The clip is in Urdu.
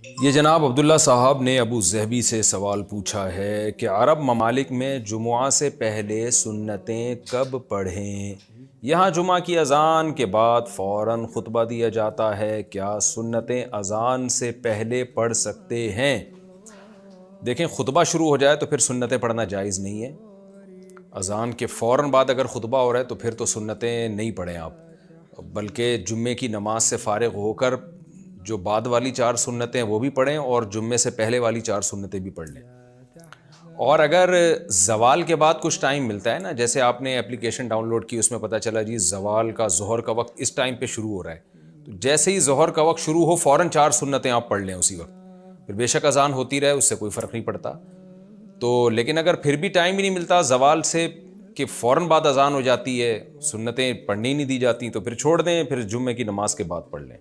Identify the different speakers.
Speaker 1: یہ جناب عبداللہ صاحب نے ابو ظہبی سے سوال پوچھا ہے کہ عرب ممالک میں جمعہ سے پہلے سنتیں کب پڑھیں؟ یہاں جمعہ کی اذان کے بعد فوراً خطبہ دیا جاتا ہے، کیا سنتیں اذان سے پہلے پڑھ سکتے ہیں؟ دیکھیں، خطبہ شروع ہو جائے تو پھر سنتیں پڑھنا جائز نہیں ہے۔ اذان کے فوراً بعد اگر خطبہ ہو رہا ہے تو پھر تو سنتیں نہیں پڑھیں آپ، بلکہ جمعے کی نماز سے فارغ ہو کر جو بعد والی 4 سنتیں وہ بھی پڑھیں اور جمعے سے پہلے والی 4 سنتیں بھی پڑھ لیں۔ اور اگر زوال کے بعد کچھ ٹائم ملتا ہے نا، جیسے آپ نے اپلیکیشن ڈاؤن لوڈ کی، اس میں پتہ چلا جی زوال کا ظہر کا وقت اس ٹائم پہ شروع ہو رہا ہے، تو جیسے ہی ظہر کا وقت شروع ہو فوراً 4 سنتیں آپ پڑھ لیں اسی وقت، پھر بے شک اذان ہوتی رہے، اس سے کوئی فرق نہیں پڑتا۔ تو لیکن اگر پھر بھی ٹائم ہی نہیں ملتا زوال سے کہ فوراً بعد اذان ہو جاتی ہے، سنتیں پڑھنی نہیں دی جاتی، تو پھر چھوڑ دیں، پھر جمعے کی نماز کے بعد پڑھ لیں۔